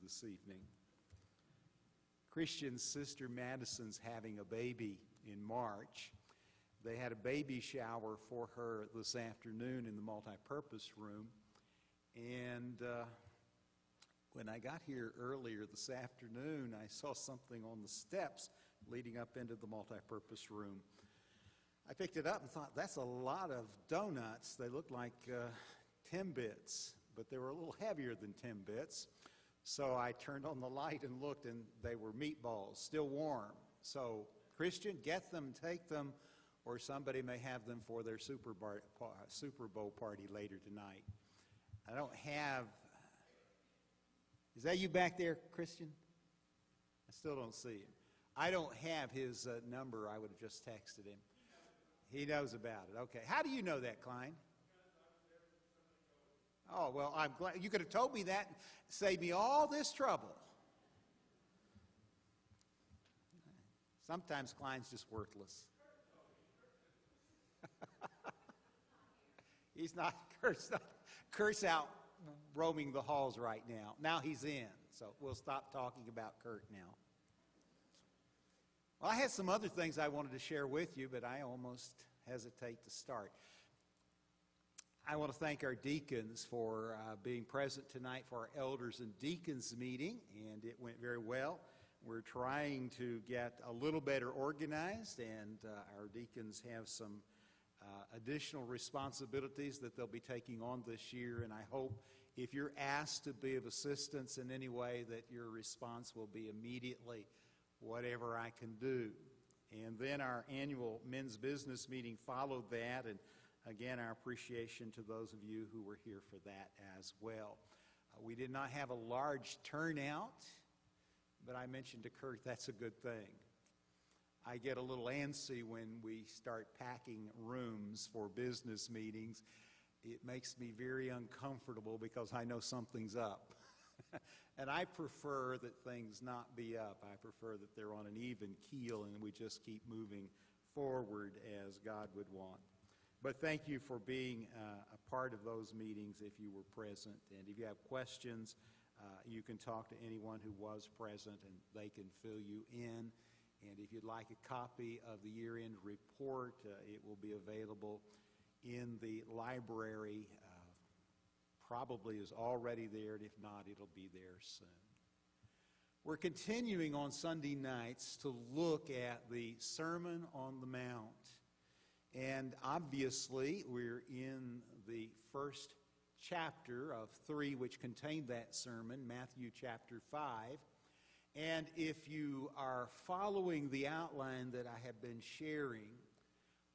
this evening. Christian's sister Madison's having a baby in March. They had a baby shower for her this afternoon in the multipurpose room. And when I got here earlier this afternoon, I saw something on the steps leading up into the multipurpose room. I picked it up and thought, that's a lot of donuts. They look like Timbits, but they were a little heavier than Timbits. So I turned on the light and looked, and they were meatballs, still warm. So, Christian, get them, take them, or somebody may have them for their Super Bowl party later tonight. I don't have... Is that you back there, Christian? I still don't see him. I don't have his number. I would have just texted him. He knows about it. Okay. How do you know that, Klein? Oh, well, I'm glad. You could have told me that and saved me all this trouble. Sometimes Klein's just worthless. He's not, Kurt's out roaming the halls right now. Now he's in, so we'll stop talking about Kurt now. Well, I had some other things I wanted to share with you, but I almost hesitate to start. I want to thank our deacons for being present tonight for our elders and deacons meeting, and it went very well. We're trying to get a little better organized, and our deacons have some additional responsibilities that they'll be taking on this year, and I hope if you're asked to be of assistance in any way that your response will be immediately, whatever I can do. And then our annual men's business meeting followed that, and again, our appreciation to those of you who were here for that as well. We did not have a large turnout, but I mentioned to Kurt that's a good thing. I get a little antsy when we start packing rooms for business meetings. It makes me very uncomfortable because I know something's up. And I prefer that things not be up. I prefer that they're on an even keel and we just keep moving forward as God would want. But thank you for being a part of those meetings if you were present. And if you have questions, you can talk to anyone who was present and they can fill you in. And if you'd like a copy of the year-end report, it will be available in the library. Probably is already there, and if not, it'll be there soon. We're continuing on Sunday nights to look at the Sermon on the Mount. And obviously, we're in the first chapter of 3 which contained that sermon, Matthew chapter 5. And if you are following the outline that I have been sharing,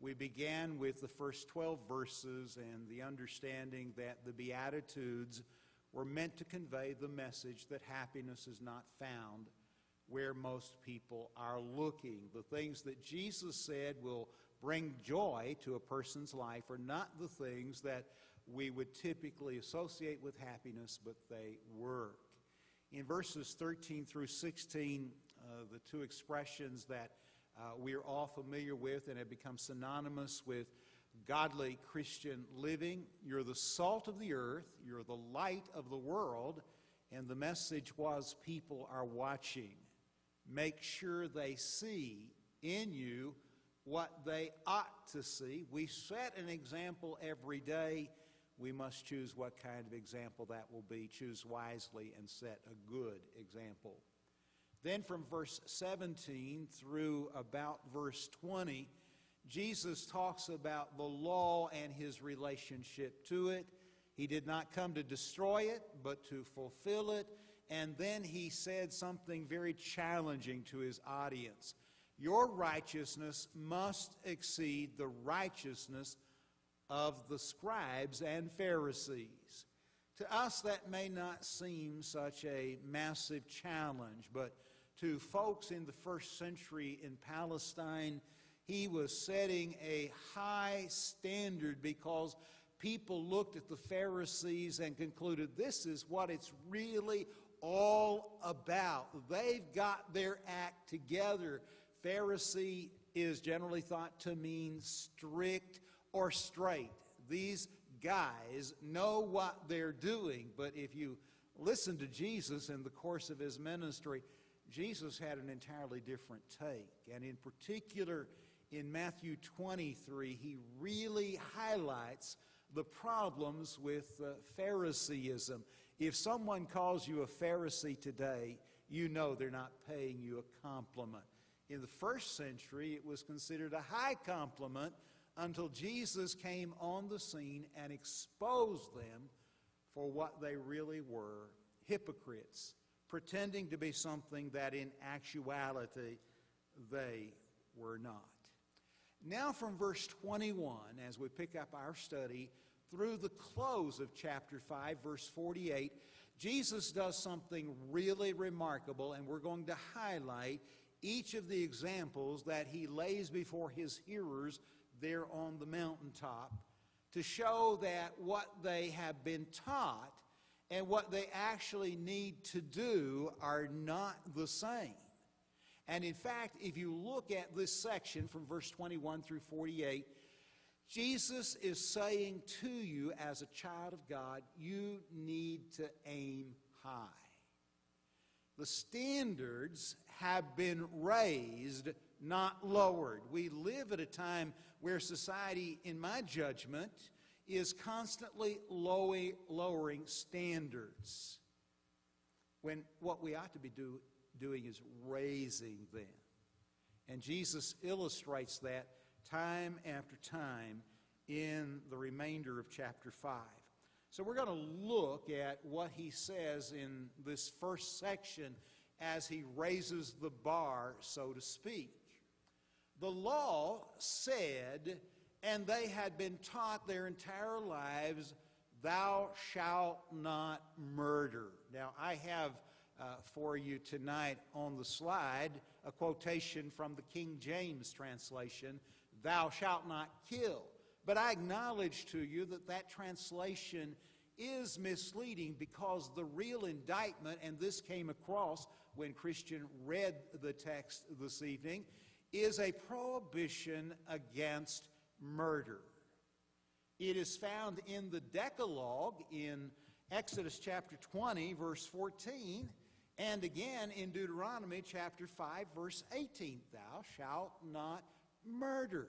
we began with the first 12 verses and the understanding that the Beatitudes were meant to convey the message that happiness is not found where most people are looking. The things that Jesus said will bring joy to a person's life are not the things that we would typically associate with happiness, but they work. In verses 13 through 16, the two expressions that we are all familiar with and have become synonymous with godly Christian living. You're the salt of the earth, you're the light of the world, and the message was people are watching. Make sure they see in you what they ought to see. We set an example every day. We must choose what kind of example that will be. Choose wisely and set a good example. Then from verse 17 through about verse 20, Jesus talks about the law and his relationship to it. He did not come to destroy it, but to fulfill it. And then he said something very challenging to his audience. Your righteousness must exceed the righteousness of the scribes and Pharisees. To us, that may not seem such a massive challenge, but to folks in the first century in Palestine, he was setting a high standard because people looked at the Pharisees and concluded this is what it's really all about. They've got their act together. Pharisee is generally thought to mean strict or straight. These guys know what they're doing, but if you listen to Jesus in the course of his ministry, Jesus had an entirely different take. And in particular, in Matthew 23, he really highlights the problems with Phariseeism. If someone calls you a Pharisee today, you know they're not paying you a compliment. In the first century, it was considered a high compliment until Jesus came on the scene and exposed them for what they really were, hypocrites, pretending to be something that in actuality they were not. Now from verse 21, as we pick up our study, through the close of chapter 5, verse 48, Jesus does something really remarkable, and we're going to highlight each of the examples that he lays before his hearers there on the mountaintop to show that what they have been taught and what they actually need to do are not the same. And in fact, if you look at this section from verse 21 through 48, Jesus is saying to you as a child of God, you need to aim high. The standards have been raised, not lowered. We live at a time where society, in my judgment, is constantly lowering standards, when what we ought to be doing is raising them. And Jesus illustrates that time after time in the remainder of chapter 5. So we're going to look at what he says in this first section as he raises the bar, so to speak. The law said, and they had been taught their entire lives, thou shalt not murder. Now, I have for you tonight on the slide a quotation from the King James translation, thou shalt not kill. But I acknowledge to you that that translation is misleading, because the real indictment, and this came across when Christian read the text this evening, is a prohibition against murder. It is found in the Decalogue in Exodus chapter 20, verse 14, and again in Deuteronomy chapter 5, verse 18, thou shalt not murder.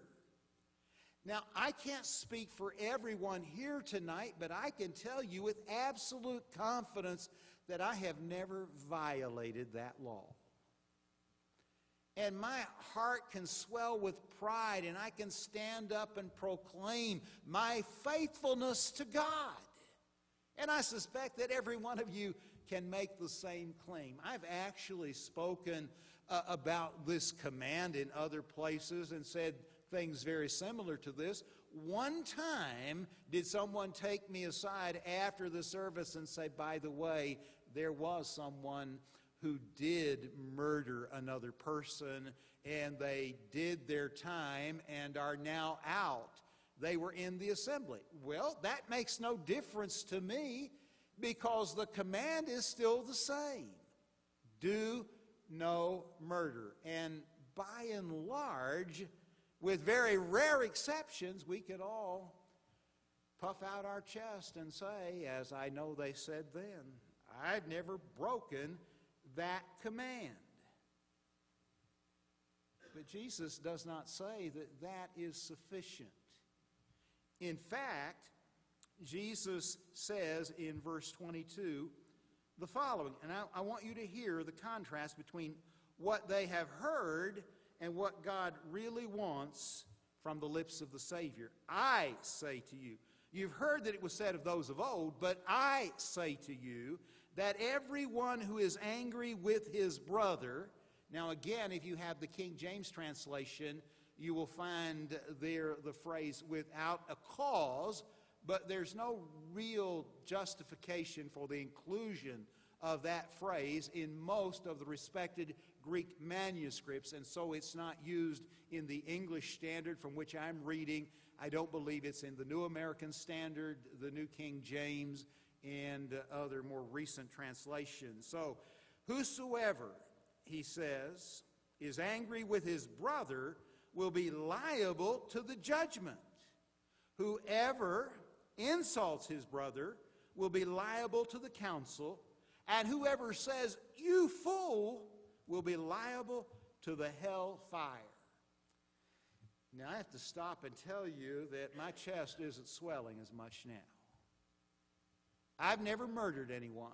Now, I can't speak for everyone here tonight, but I can tell you with absolute confidence that I have never violated that law. And my heart can swell with pride, and I can stand up and proclaim my faithfulness to God. And I suspect that every one of you can make the same claim. I've actually spoken about this command in other places and said things very similar to this. One time did someone take me aside after the service and say, by the way, there was someone who did murder another person, and they did their time and are now out. They were in the assembly. Well, that makes no difference to me, because the command is still the same. Do no murder. And by and large, with very rare exceptions, we could all puff out our chest and say, as I know they said then, I've never broken that command. But Jesus does not say that that is sufficient. In fact, Jesus says in verse 22 the following, and I want you to hear the contrast between what they have heard and what God really wants from the lips of the Savior. I say to you, you've heard that it was said of those of old, but I say to you that everyone who is angry with his brother, now again, if you have the King James translation, you will find there the phrase without a cause, but there's no real justification for the inclusion of that phrase in most of the respected Greek manuscripts, and so it's not used in the English Standard from which I'm reading. I don't believe it's in the New American Standard, the New King James, and other more recent translations. So, whosoever, he says, is angry with his brother will be liable to the judgment. Whoever insults his brother will be liable to the council, And whoever says, "You fool," will be liable to the hell fire. Now, I have to stop and tell you that my chest isn't swelling as much now. I've never murdered anyone,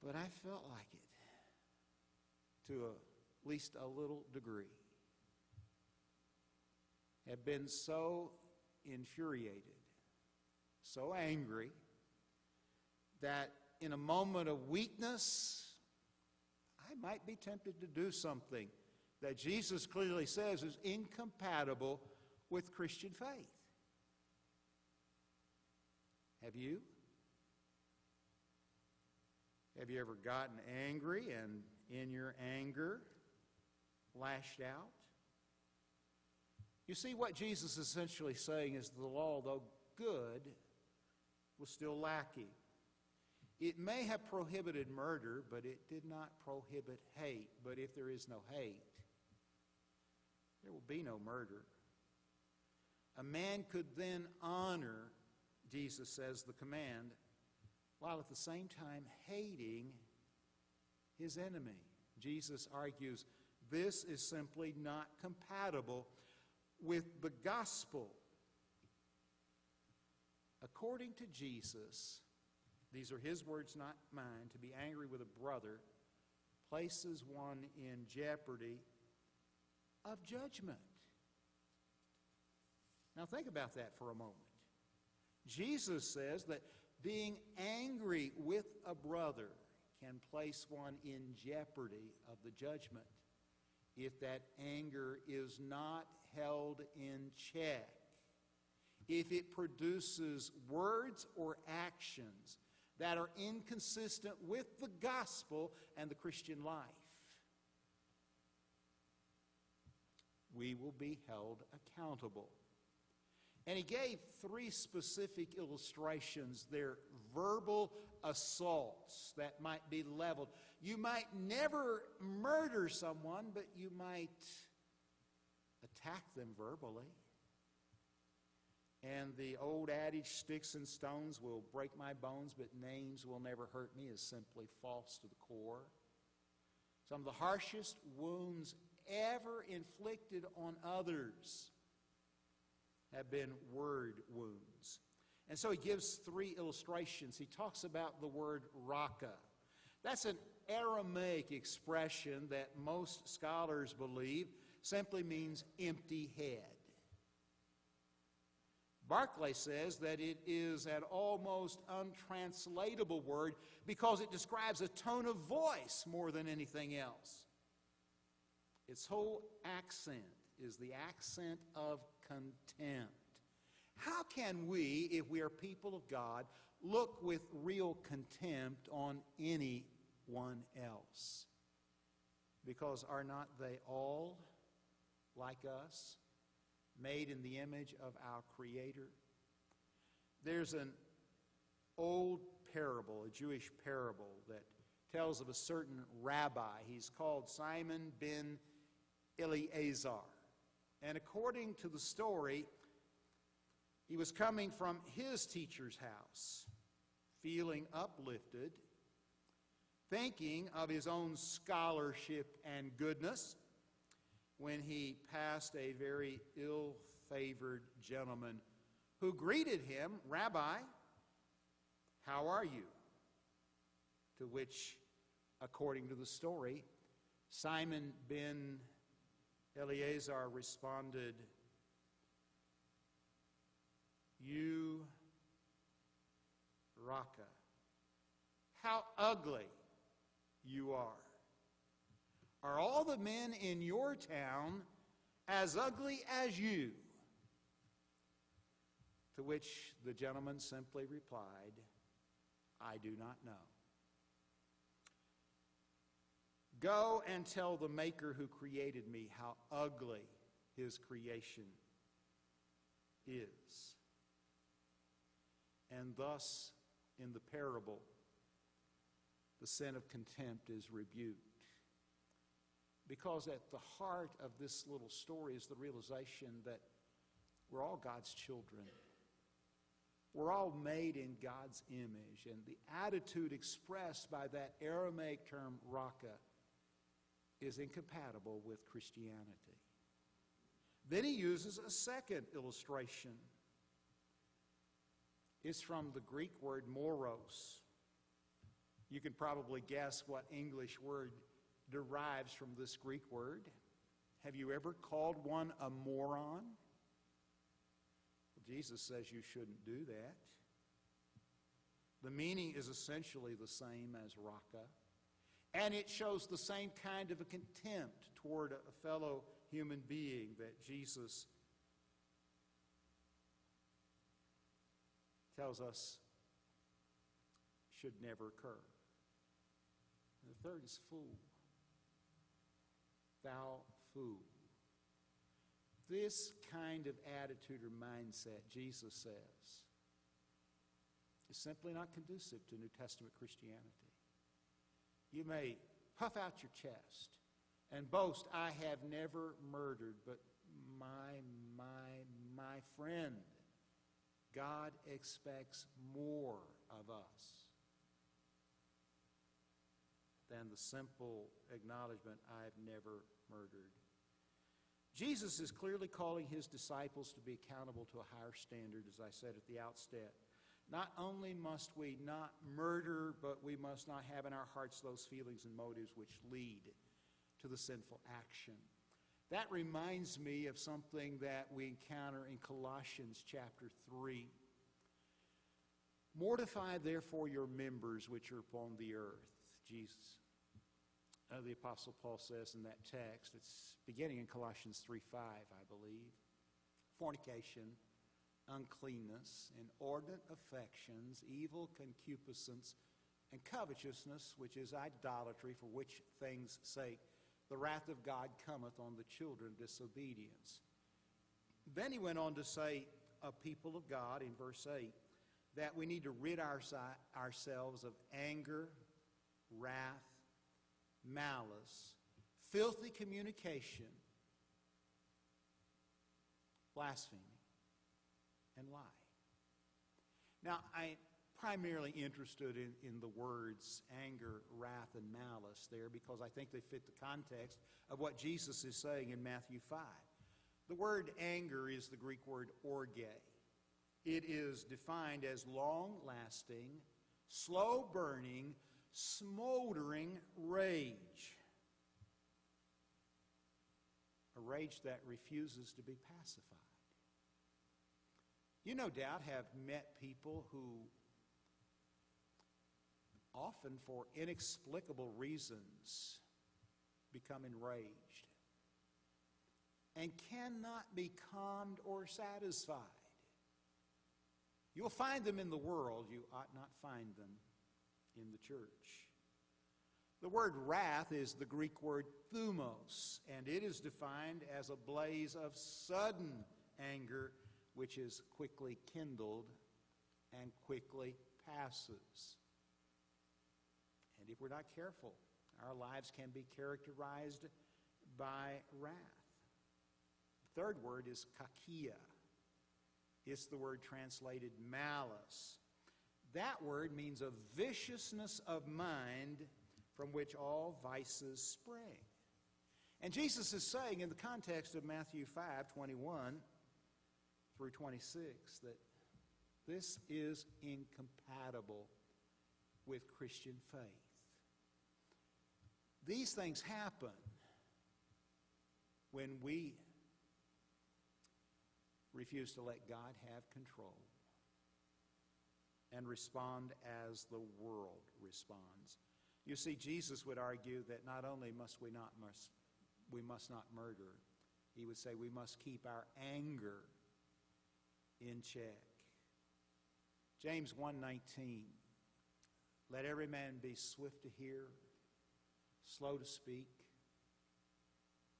but I felt like it to at least a little degree. Have been so infuriated, so angry, that in a moment of weakness, I might be tempted to do something that Jesus clearly says is incompatible with Christian faith. Have you? Have you ever gotten angry and in your anger lashed out? You see, what Jesus is essentially saying is the law, though good, was still lacking. It may have prohibited murder, but it did not prohibit hate. But if there is no hate, there will be no murder. A man could then honor, Jesus says, the command, while at the same time hating his enemy. Jesus argues this is simply not compatible with the gospel. According to Jesus, these are his words, not mine, to be angry with a brother places one in jeopardy of judgment. Now think about that for a moment. Jesus says that being angry with a brother can place one in jeopardy of the judgment if that anger is not held in check, if it produces words or actions that are inconsistent with the gospel and the Christian life. We will be held accountable. And he gave 3 specific illustrations. They're verbal assaults that might be leveled. You might never murder someone, but you might attack them verbally. And the old adage, sticks and stones will break my bones, but names will never hurt me, is simply false to the core. Some of the harshest wounds ever inflicted on others have been word wounds. And so he gives 3 illustrations. He talks about the word raka. That's an Aramaic expression that most scholars believe simply means empty head. Barclay says that it is an almost untranslatable word because it describes a tone of voice more than anything else. Its whole accent is the accent of contempt. How can we, if we are people of God, look with real contempt on anyone else? Because are not they all like us, made in the image of our Creator? There's an old parable, a Jewish parable, that tells of a certain rabbi. He's called Simon ben Eleazar. And according to the story, he was coming from his teacher's house, feeling uplifted, thinking of his own scholarship and goodness, when he passed a very ill-favored gentleman who greeted him, "Rabbi, how are you?" To which, according to the story, Simon ben Eleazar responded, "You Raka, how ugly you are. Are all the men in your town as ugly as you?" To which the gentleman simply replied, "I do not know." Go and tell the Maker who created me how ugly his creation is. And thus, in the parable, the sin of contempt is rebuked. Because at the heart of this little story is the realization that we're all God's children. We're all made in God's image, and the attitude expressed by that Aramaic term raka is incompatible with Christianity. Then he uses a second illustration. It's from the Greek word moros. You can probably guess what English word derives from this Greek word. Have you ever called one a moron? Jesus says you shouldn't do that. The meaning is essentially the same as raka, and it shows the same kind of a contempt toward a fellow human being that Jesus tells us should never occur. And the third is fool. Thou fool. This kind of attitude or mindset, Jesus says, is simply not conducive to New Testament Christianity. You may puff out your chest and boast, I have never murdered, but my friend, God expects more of us than the simple acknowledgement, I've never murdered. Jesus is clearly calling his disciples to be accountable to a higher standard, as I said at the outset. Not only must we not murder, but we must not have in our hearts those feelings and motives which lead to the sinful action. That reminds me of something that we encounter in Colossians chapter 3. Mortify therefore your members which are upon the earth. The Apostle Paul says in that text, it's beginning in Colossians 3:5, I believe. Fornication, uncleanness, inordinate affections, evil concupiscence, and covetousness, which is idolatry, for which things' sake the wrath of God cometh on the children of disobedience. Then he went on to say, a people of God, in verse 8, that we need to rid ourselves of anger, wrath, malice, filthy communication, blasphemy, and lie. Now, I'm primarily interested in the words anger, wrath, and malice there because I think they fit the context of what Jesus is saying in Matthew 5. The word anger is the Greek word orge. It is defined as long-lasting, slow-burning, smoldering rage. A rage that refuses to be pacified. You no doubt have met people who often for inexplicable reasons become enraged and cannot be calmed or satisfied. You'll find them in the world. You ought not find them in the church. The word wrath is the Greek word thumos, and it is defined as a blaze of sudden anger which is quickly kindled and quickly passes. And if we're not careful, our lives can be characterized by wrath. The third word is kakia. It's the word translated malice. That word means a viciousness of mind from which all vices spring. And Jesus is saying in the context of Matthew 5:21 through 26 that this is incompatible with Christian faith. These things happen when we refuse to let God have control and respond as the world responds. You see, Jesus would argue that not only must we must not murder, he would say we must keep our anger in check. James 1:19, let every man be swift to hear, slow to speak,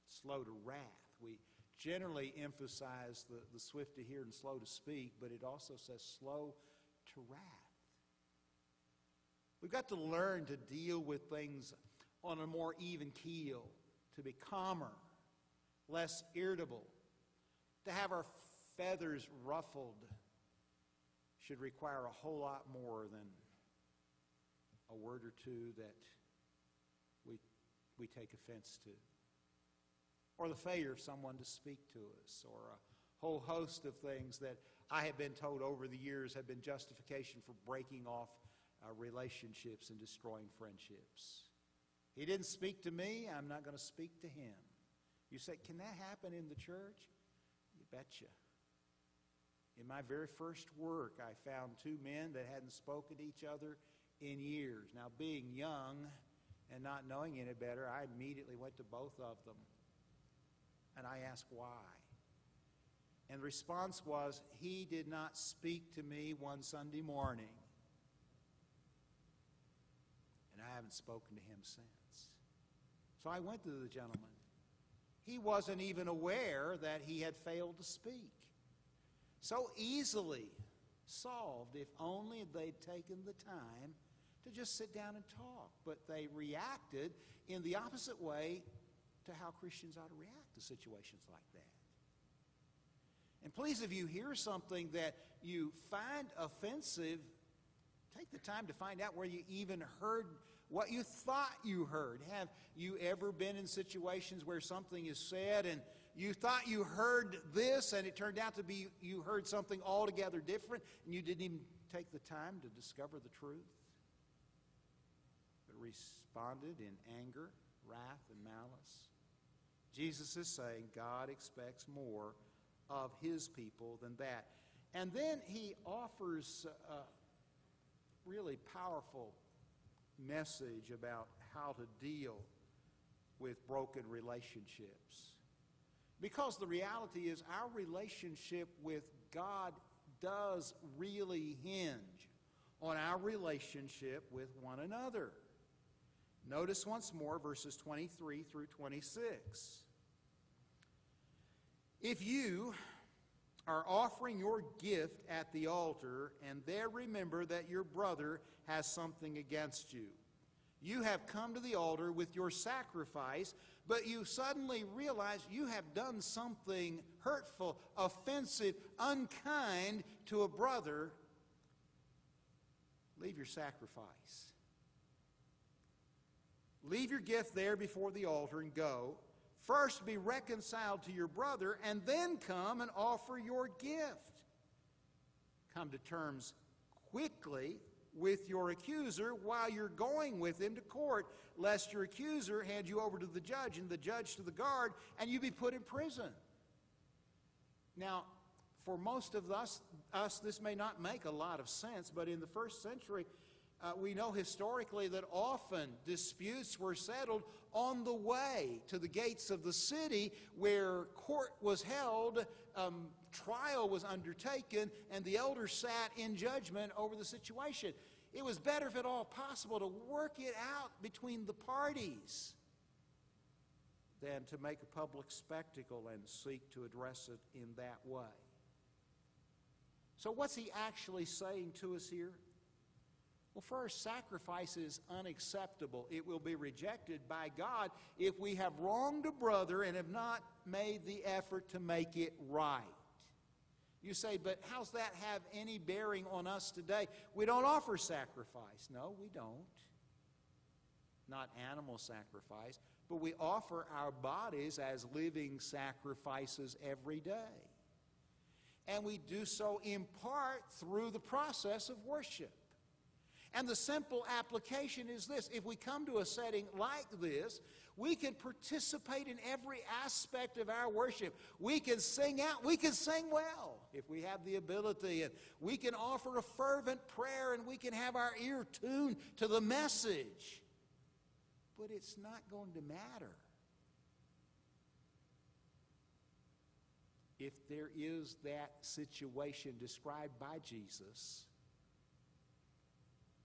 slow to wrath. We generally emphasize the swift to hear and slow to speak, but it also says slow to wrath. We've got to learn to deal with things on a more even keel, to be calmer, less irritable, to have our feathers ruffled, should require a whole lot more than a word or two that we take offense to, or the failure of someone to speak to us, or a whole host of things that I have been told over the years have been justification for breaking off relationships and destroying friendships. He didn't speak to me, I'm not going to speak to him. You say, can that happen in the church? You betcha. In my very first work, I found two men that hadn't spoken to each other in years. Now, being young and not knowing any better, I immediately went to both of them. And I asked why. And the response was, he did not speak to me one Sunday morning. And I haven't spoken to him since. So I went to the gentleman. He wasn't even aware that he had failed to speak. So easily solved if only they'd taken the time to just sit down and talk. But they reacted in the opposite way to how Christians ought to react to situations like that. And please, if you hear something that you find offensive, take the time to find out where you even heard what you thought you heard. Have you ever been in situations where something is said and you thought you heard this and it turned out to be you heard something altogether different and you didn't even take the time to discover the truth, but responded in anger, wrath, and malice? Jesus is saying God expects more of his people than that. And then he offers a really powerful message about how to deal with broken relationships. Because the reality is our relationship with God does really hinge on our relationship with one another. Notice once more verses 23 through 26. If you are offering your gift at the altar and there remember that your brother has something against you, you have come to the altar with your sacrifice, but you suddenly realize you have done something hurtful, offensive, unkind to a brother, leave your sacrifice. Leave your gift there before the altar and go. First be reconciled to your brother and then come and offer your gift. Come to terms quickly with your accuser while you're going with him to court, lest your accuser hand you over to the judge and the judge to the guard and you be put in prison. Now, for most of us, this may not make a lot of sense, but in the first century, we know historically that often disputes were settled on the way to the gates of the city where court was held, trial was undertaken, and the elders sat in judgment over the situation. It was better, if at all possible, to work it out between the parties than to make a public spectacle and seek to address it in that way. So what's he actually saying to us here? Well, first, sacrifice is unacceptable. It will be rejected by God if we have wronged a brother and have not made the effort to make it right. You say, but how's that have any bearing on us today? We don't offer sacrifice. No, we don't. Not animal sacrifice, but we offer our bodies as living sacrifices every day. And we do so in part through the process of worship. And the simple application is this: if we come to a setting like this, we can participate in every aspect of our worship. We can sing out, we can sing well if we have the ability, and we can offer a fervent prayer, and we can have our ear tuned to the message. But it's not going to matter if there is that situation described by Jesus,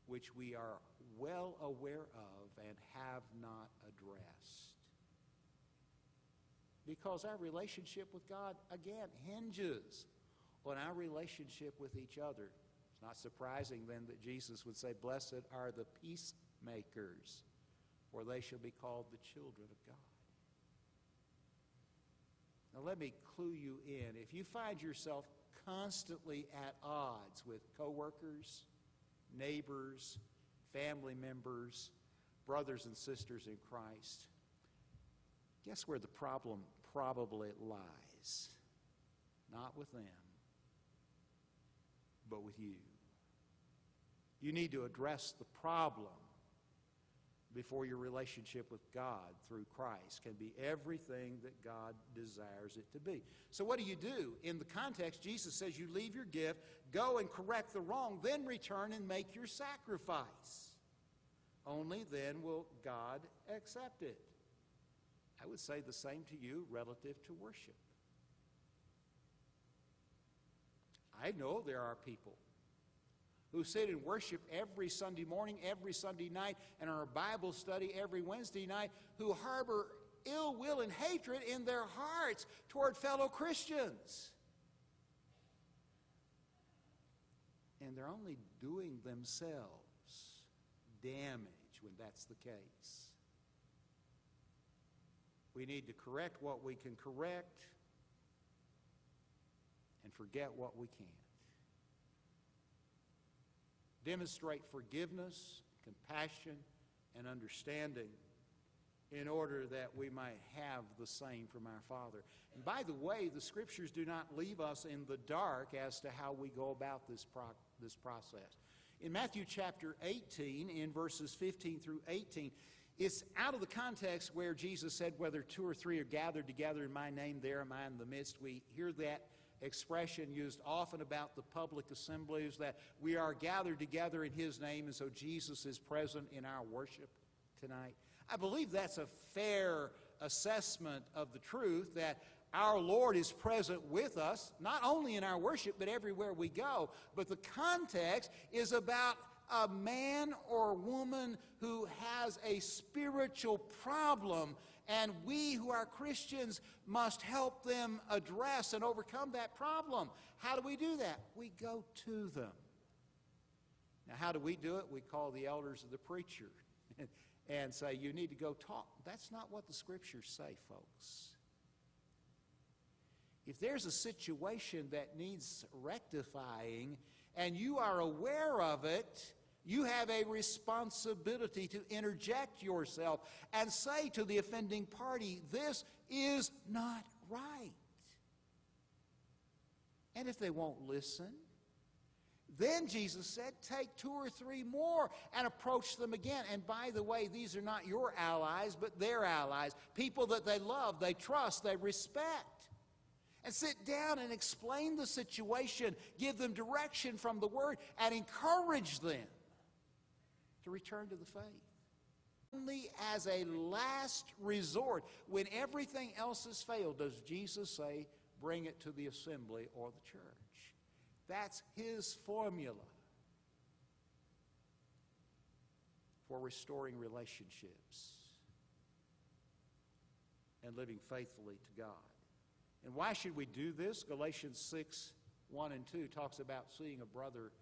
which we are well aware of and have not addressed. Because our relationship with God, again, hinges on our relationship with each other. It's not surprising then that Jesus would say, "Blessed are the peacemakers, for they shall be called the children of God." Now let me clue you in. If you find yourself constantly at odds with coworkers, neighbors, family members, brothers and sisters in Christ, guess where the problem probably lies? Not with them, but with you. You need to address the problem before your relationship with God through Christ can be everything that God desires it to be. So what do? In the context, Jesus says you leave your gift, go and correct the wrong, then return and make your sacrifice. Only then will God accept it. I would say the same to you relative to worship. I know there are people who sit and worship every Sunday morning, every Sunday night, and our Bible study every Wednesday night, who harbor ill will and hatred in their hearts toward fellow Christians. And they're only doing themselves damage when that's the case. We need to correct what we can correct and forget what we can't. Demonstrate forgiveness, compassion, and understanding in order that we might have the same from our Father. And by the way, the Scriptures do not leave us in the dark as to how we go about this process. In Matthew chapter 18, in verses 15 through 18, it's out of the context where Jesus said, whether two or three are gathered together in my name, there am I in the midst. We hear that expression used often about the public assemblies, that we are gathered together in His name, and so Jesus is present in our worship tonight. I believe that's a fair assessment of the truth, that our Lord is present with us, not only in our worship, but everywhere we go. But the context is about a man or woman who has a spiritual problem, and we who are Christians must help them address and overcome that problem. How do we do that? We go to them. Now, how do we do it? We call the elders of the preacher and say, you need to go talk. That's not what the Scriptures say, folks. If there's a situation that needs rectifying and you are aware of it, you have a responsibility to interject yourself and say to the offending party, this is not right. And if they won't listen, then Jesus said, take two or three more and approach them again. And by the way, these are not your allies, but their allies, people that they love, they trust, they respect. And sit down and explain the situation, give them direction from the Word, and encourage them to return to the faith. Only as a last resort, when everything else has failed, does Jesus say, bring it to the assembly or the church. That's His formula for restoring relationships and living faithfully to God. And why should we do this? Galatians 6, 1 and 2 talks about seeing a brother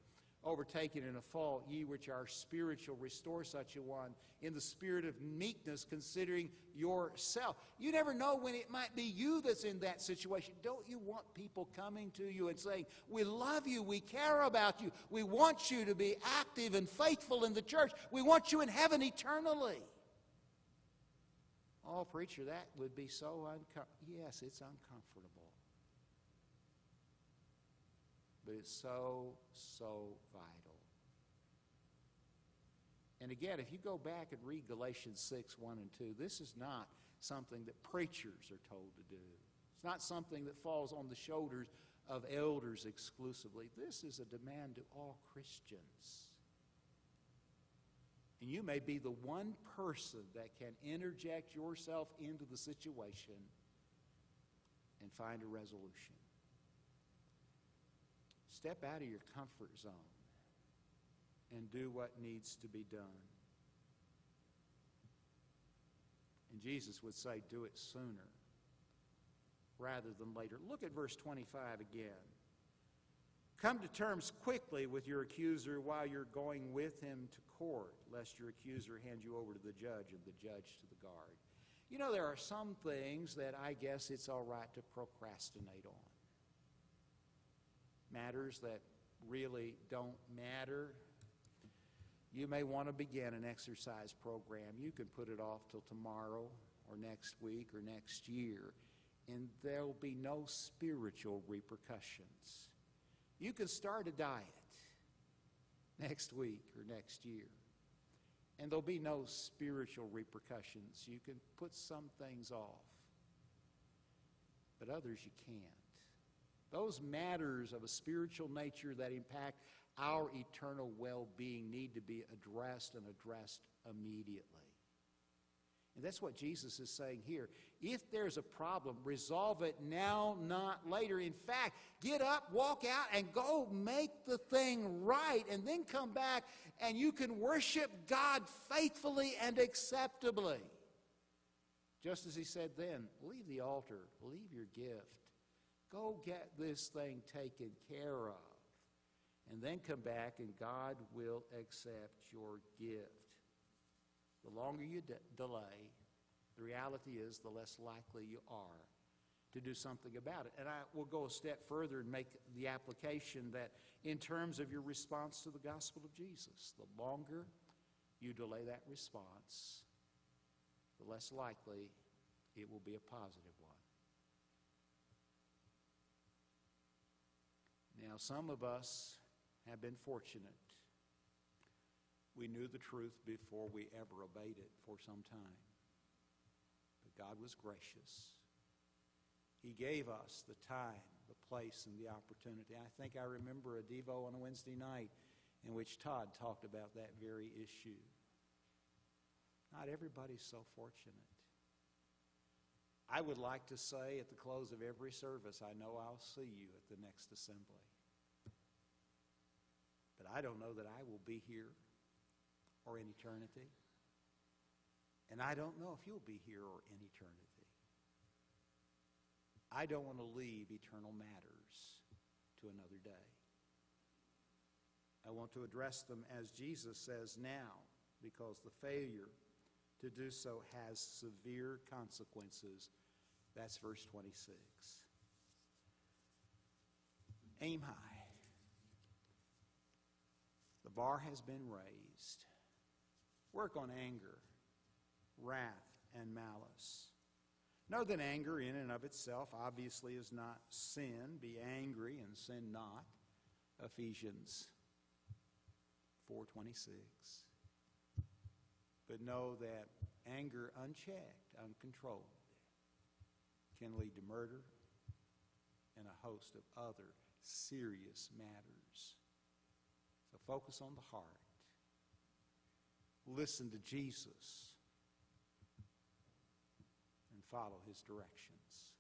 overtaken in a fault, ye which are spiritual, restore such a one in the spirit of meekness, considering yourself. You never know when it might be you that's in that situation. Don't you want people coming to you and saying, we love you, we care about you, we want you to be active and faithful in the church, we want you in heaven eternally? Oh, preacher, that would be so uncomfortable. Yes, it's uncomfortable. But it's so, so vital. And again, if you go back and read Galatians 6, 1 and 2, this is not something that preachers are told to do. It's not something that falls on the shoulders of elders exclusively. This is a demand to all Christians. And you may be the one person that can interject yourself into the situation and find a resolution. Step out of your comfort zone and do what needs to be done. And Jesus would say, do it sooner rather than later. Look at verse 25 again. Come to terms quickly with your accuser while you're going with him to court, lest your accuser hand you over to the judge and the judge to the guard. You know, there are some things that I guess it's all right to procrastinate on. matters that really don't matter, you may want to begin an exercise program. You can put it off till tomorrow or next week or next year, and there'll be no spiritual repercussions. You can start a diet next week or next year, and there'll be no spiritual repercussions. You can put some things off, but others you can't. Those matters of a spiritual nature that impact our eternal well-being need to be addressed and addressed immediately. And that's what Jesus is saying here. If there's a problem, resolve it now, not later. In fact, get up, walk out, and go make the thing right, and then come back and you can worship God faithfully and acceptably. Just as he said then, leave the altar, leave your gift. Go get this thing taken care of. And then come back and God will accept your gift. The longer you delay, the reality is the less likely you are to do something about it. And I will go a step further and make the application that in terms of your response to the gospel of Jesus, the longer you delay that response, the less likely it will be a positive one. Now, some of us have been fortunate. We knew the truth before we ever obeyed it for some time. But God was gracious. He gave us the time, the place, and the opportunity. I think I remember a Devo on a Wednesday night in which Todd talked about that very issue. Not everybody's so fortunate. I would like to say at the close of every service, I know I'll see you at the next assembly. But I don't know that I will be here or in eternity. And I don't know if you'll be here or in eternity. I don't want to leave eternal matters to another day. I want to address them as Jesus says now, because the failure to do so has severe consequences. That's verse 26. Aim high. The bar has been raised. Work on anger, wrath, and malice. Know that anger in and of itself obviously is not sin. Be angry and sin not. Ephesians 4:26. But know that anger unchecked, uncontrolled, can lead to murder and a host of other serious matters. So focus on the heart. Listen to Jesus and follow his directions.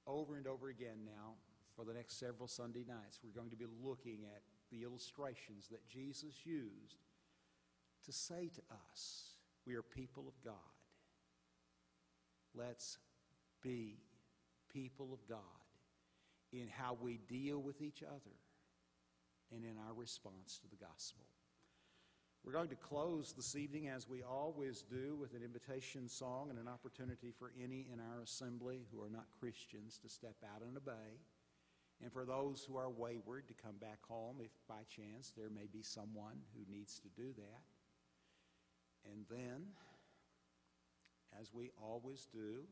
Over and over again now, for the next several Sunday nights, we're going to be looking at the illustrations that Jesus used to say to us, we are people of God. Let's be people of God in how we deal with each other and in our response to the gospel. We're going to close this evening, as we always do, with an invitation song and an opportunity for any in our assembly who are not Christians to step out and obey, and for those who are wayward to come back home if by chance there may be someone who needs to do that. And then, as we always do,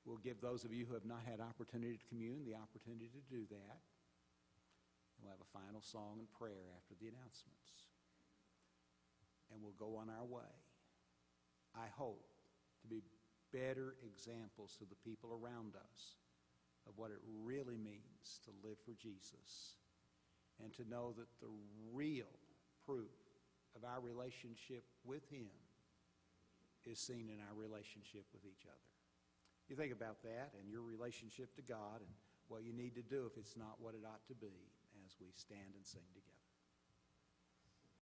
we'll give those of you who have not had opportunity to commune the opportunity to do that. And we'll have a final song and prayer after the announcements. And we'll go on our way. I hope to be better examples to the people around us of what it really means to live for Jesus, and to know that the real proof of our relationship with him is seen in our relationship with each other. You think about that and your relationship to God and what you need to do if it's not what it ought to be, as we stand and sing together.